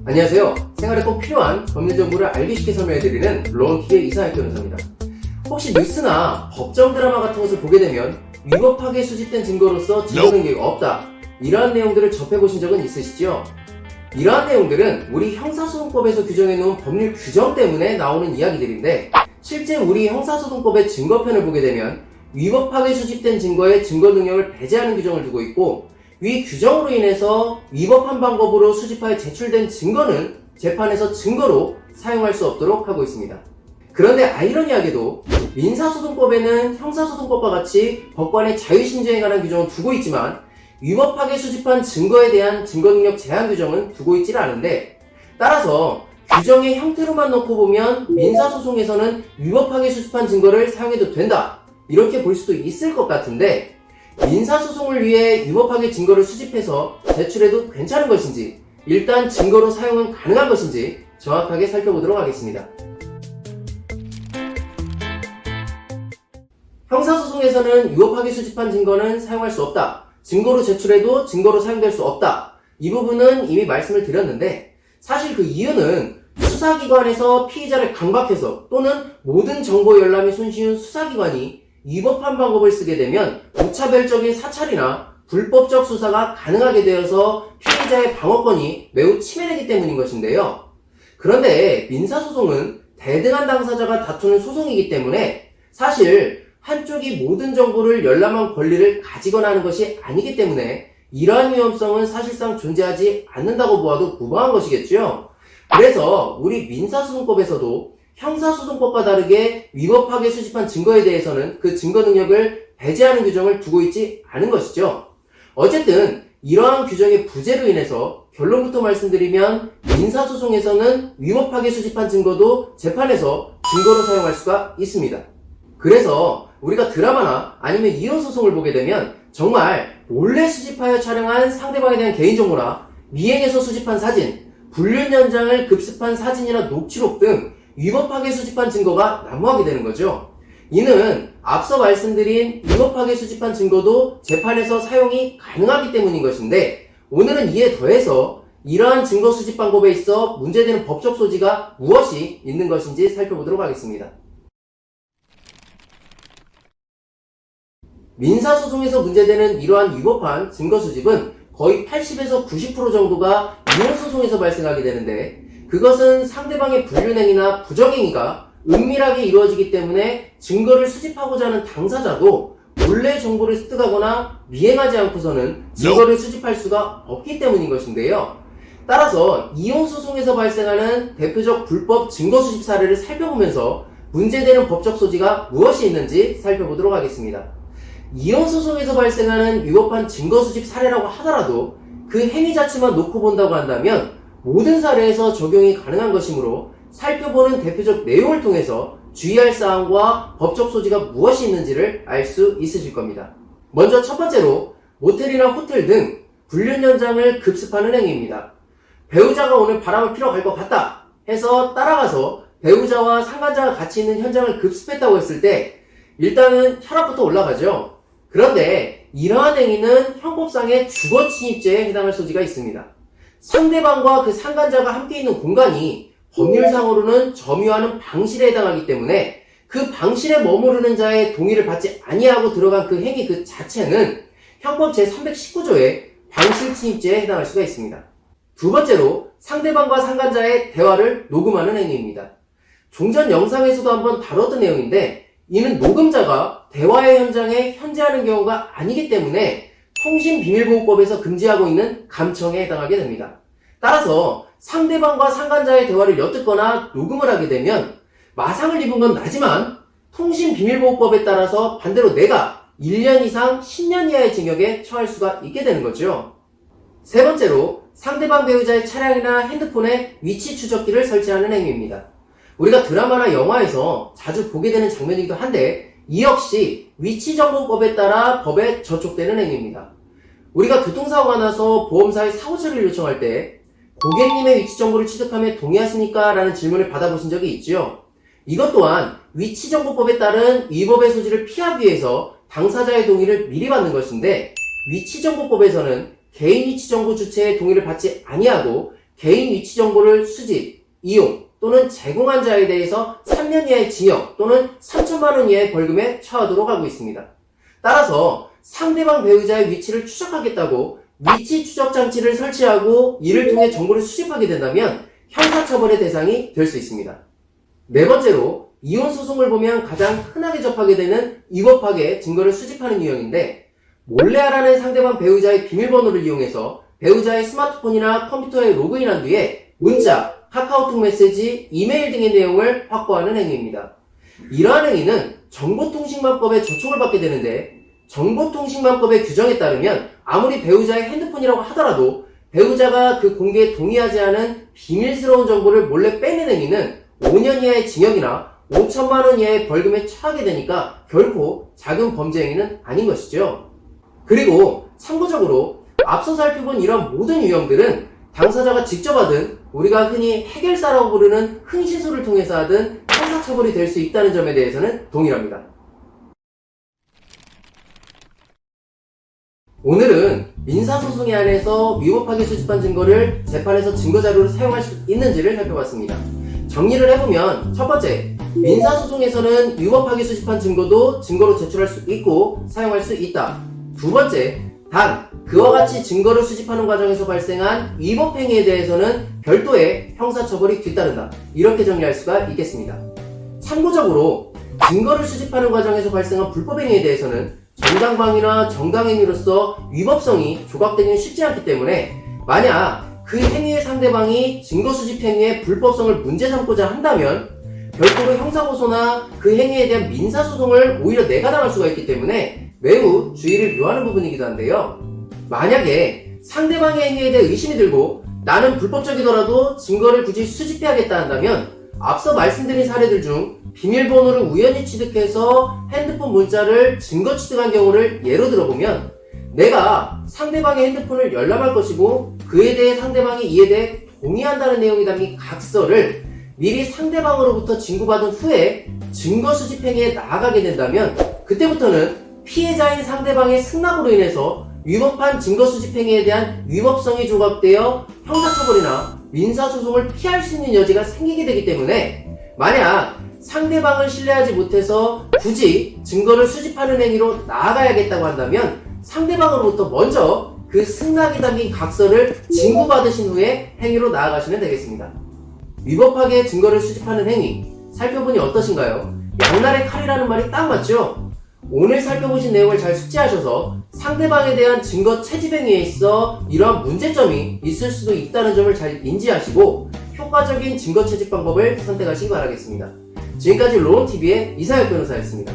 안녕하세요. 생활에 꼭 필요한 법률 정보를 알기 쉽게 설명해드리는 론키의 이상학 변호사입니다. 혹시 뉴스나 법정 드라마 같은 것을 보게 되면 위법하게 수집된 증거로서 증거 능력이 없다, 이러한 내용들을 접해보신 적은 있으시죠? 이러한 내용들은 우리 형사소송법에서 규정해놓은 법률 규정 때문에 나오는 이야기들인데, 실제 우리 형사소송법의 증거편을 보게 되면 위법하게 수집된 증거의 증거 능력을 배제하는 규정을 두고 있고, 위 규정으로 인해서 위법한 방법으로 수집하여 제출된 증거는 재판에서 증거로 사용할 수 없도록 하고 있습니다. 그런데 아이러니하게도 민사소송법에는 형사소송법과 같이 법관의 자유심증에 관한 규정을 두고 있지만 위법하게 수집한 증거에 대한 증거능력 제한 규정은 두고 있질 않은데, 따라서 규정의 형태로만 놓고 보면 민사소송에서는 위법하게 수집한 증거를 사용해도 된다, 이렇게 볼 수도 있을 것 같은데, 민사소송을 위해 위법하게 증거를 수집해서 제출해도 괜찮은 것인지, 일단 증거로 사용은 가능한 것인지 정확하게 살펴보도록 하겠습니다. 형사소송에서는 위법하게 수집한 증거는 사용할 수 없다, 증거로 제출해도 증거로 사용될 수 없다, 이 부분은 이미 말씀을 드렸는데, 사실 그 이유는 수사기관에서 피의자를 강박해서 또는 모든 정보 열람이 손쉬운 수사기관이 위법한 방법을 쓰게 되면 무차별적인 사찰이나 불법적 수사가 가능하게 되어서 피의자의 방어권이 매우 침해되기 때문인 것인데요. 그런데 민사소송은 대등한 당사자가 다투는 소송이기 때문에 사실 한쪽이 모든 정보를 열람한 권리를 가지거나 하는 것이 아니기 때문에 이러한 위험성은 사실상 존재하지 않는다고 보아도 무방한 것이겠죠. 그래서 우리 민사소송법에서도 형사소송법과 다르게 위법하게 수집한 증거에 대해서는 그 증거 능력을 배제하는 규정을 두고 있지 않은 것이죠. 어쨌든 이러한 규정의 부재로 인해서 결론부터 말씀드리면 민사소송에서는 위법하게 수집한 증거도 재판에서 증거로 사용할 수가 있습니다. 그래서 우리가 드라마나 아니면 이혼소송을 보게 되면 정말 몰래 수집하여 촬영한 상대방에 대한 개인정보나 미행해서 수집한 사진, 불륜 현장을 급습한 사진이나 녹취록 등 위법하게 수집한 증거가 난무하게 되는 거죠. 이는 앞서 말씀드린 위법하게 수집한 증거도 재판에서 사용이 가능하기 때문인 것인데, 오늘은 이에 더해서 이러한 증거 수집 방법에 있어 문제되는 법적 소지가 무엇이 있는 것인지 살펴보도록 하겠습니다. 민사소송에서 문제되는 이러한 위법한 증거 수집은 거의 80에서 90% 정도가 이혼소송에서 발생하게 되는데, 그것은 상대방의 불륜행위나 부정행위가 은밀하게 이루어지기 때문에 증거를 수집하고자 하는 당사자도 몰래 정보를 습득하거나 미행하지 않고서는 증거를 수집할 수가 없기 때문인 것인데요. 따라서 이혼소송에서 발생하는 대표적 불법 증거 수집 사례를 살펴보면서 문제되는 법적 소지가 무엇이 있는지 살펴보도록 하겠습니다. 이혼소송에서 발생하는 위법한 증거 수집 사례라고 하더라도 그 행위 자체만 놓고 본다고 한다면 모든 사례에서 적용이 가능한 것이므로 살펴보는 대표적 내용을 통해서 주의할 사항과 법적 소지가 무엇이 있는지를 알 수 있으실 겁니다. 먼저 첫 번째로 모텔이나 호텔 등 불륜 현장을 급습하는 행위입니다. 배우자가 오늘 바람을 피러 갈 것 같다 해서 따라가서 배우자와 상간자가 같이 있는 현장을 급습했다고 했을 때 일단은 혈압부터 올라가죠. 그런데 이러한 행위는 형법상의 주거침입죄에 해당할 소지가 있습니다. 상대방과 그 상간자가 함께 있는 공간이 법률상으로는 점유하는 방실에 해당하기 때문에 그 방실에 머무르는 자의 동의를 받지 아니하고 들어간 그 행위 그 자체는 형법 제319조의 방실침입죄에 해당할 수가 있습니다. 두 번째로 상대방과 상간자의 대화를 녹음하는 행위입니다. 종전 영상에서도 한번 다뤘던 내용인데, 이는 녹음자가 대화의 현장에 현재하는 경우가 아니기 때문에 통신비밀보호법에서 금지하고 있는 감청에 해당하게 됩니다. 따라서 상대방과 상간자의 대화를 엿듣거나 녹음을 하게 되면 마상을 입은 건 나지만 통신비밀보호법에 따라서 반대로 내가 1년 이상 10년 이하의 징역에 처할 수가 있게 되는 거죠. 세 번째로 상대방 배우자의 차량이나 핸드폰에 위치 추적기를 설치하는 행위입니다. 우리가 드라마나 영화에서 자주 보게 되는 장면이기도 한데, 이 역시 위치정보법에 따라 법에 저촉되는 행위입니다. 우리가 교통사고가 나서 보험사에 사고 처리를 요청할 때 고객님의 위치정보를 취득함에 동의하십니까? 라는 질문을 받아보신 적이 있죠. 이것 또한 위치정보법에 따른 위법의 소지를 피하기 위해서 당사자의 동의를 미리 받는 것인데, 위치정보법에서는 개인 위치정보 주체의 동의를 받지 아니하고 개인 위치 정보를 수집, 이용 또는 제공한 자에 대해서 3년 이하의 징역 또는 3천만 원 이하의 벌금에 처하도록 하고 있습니다. 따라서 상대방 배우자의 위치를 추적하겠다고 위치 추적 장치를 설치하고 이를 통해 정보를 수집하게 된다면 형사처벌의 대상이 될 수 있습니다. 네 번째로 이혼 소송을 보면 가장 흔하게 접하게 되는 위법하게 증거를 수집하는 유형인데, 몰래 알아낸 상대방 배우자의 비밀번호를 이용해서 배우자의 스마트폰이나 컴퓨터에 로그인한 뒤에 문자, 카카오톡 메시지, 이메일 등의 내용을 확보하는 행위입니다. 이러한 행위는 정보통신망법에 저촉을 받게 되는데, 정보통신망법의 규정에 따르면 아무리 배우자의 핸드폰이라고 하더라도 배우자가 그 공개에 동의하지 않은 비밀스러운 정보를 몰래 빼낸 행위는 5년 이하의 징역이나 5천만 원 이하의 벌금에 처하게 되니까 결코 작은 범죄 행위는 아닌 것이죠. 그리고 참고적으로 앞서 살펴본 이런 모든 유형들은 당사자가 직접 하든 우리가 흔히 해결사라고 부르는 흥신소를 통해서 하든 형사처벌이 될 수 있다는 점에 대해서는 동일합니다. 오늘은 민사소송에 한해서 위법하게 수집한 증거를 재판에서 증거자료로 사용할 수 있는지를 살펴봤습니다. 정리를 해보면, 첫 번째, 민사소송에서는 위법하게 수집한 증거도 증거로 제출할 수 있고 사용할 수 있다. 두 번째, 단 그와 같이 증거를 수집하는 과정에서 발생한 위법 행위에 대해서는 별도의 형사처벌이 뒤따른다. 이렇게 정리할 수가 있겠습니다. 참고적으로 증거를 수집하는 과정에서 발생한 불법 행위에 대해서는 정당방위나 정당행위로서 위법성이 조각되기는 쉽지 않기 때문에, 만약 그 행위의 상대방이 증거 수집 행위의 불법성을 문제 삼고자 한다면 별도로 형사고소나 그 행위에 대한 민사소송을 오히려 내가 당할 수가 있기 때문에 매우 주의를 요하는 부분이기도 한데요. 만약에 상대방의 행위에 대해 의심이 들고 나는 불법적이더라도 증거를 굳이 수집해야겠다 한다면, 앞서 말씀드린 사례들 중 비밀번호를 우연히 취득해서 핸드폰 문자를 증거 취득한 경우를 예로 들어보면, 내가 상대방의 핸드폰을 열람할 것이고 그에 대해 상대방이 이에 대해 동의한다는 내용이 담긴 각서를 미리 상대방으로부터 진구받은 후에 증거 수집 행위에 나아가게 된다면, 그때부터는 피해자인 상대방의 승낙으로 인해서 위법한 증거 수집 행위에 대한 위법성이 조각되어 형사처벌이나 민사소송을 피할 수 있는 여지가 생기게 되기 때문에, 만약 상대방을 신뢰하지 못해서 굳이 증거를 수집하는 행위로 나아가야겠다고 한다면 상대방으로부터 먼저 그 승낙이 담긴 각서를 진구받으신 후에 행위로 나아가시면 되겠습니다. 위법하게 증거를 수집하는 행위 살펴보니 어떠신가요? 양날의 칼이라는 말이 딱 맞죠? 오늘 살펴보신 내용을 잘 숙지하셔서 상대방에 대한 증거 채집 행위에 있어 이러한 문제점이 있을 수도 있다는 점을 잘 인지하시고 효과적인 증거 채집 방법을 선택하시기 바라겠습니다. 지금까지 로운TV의 이상혁 변호사였습니다.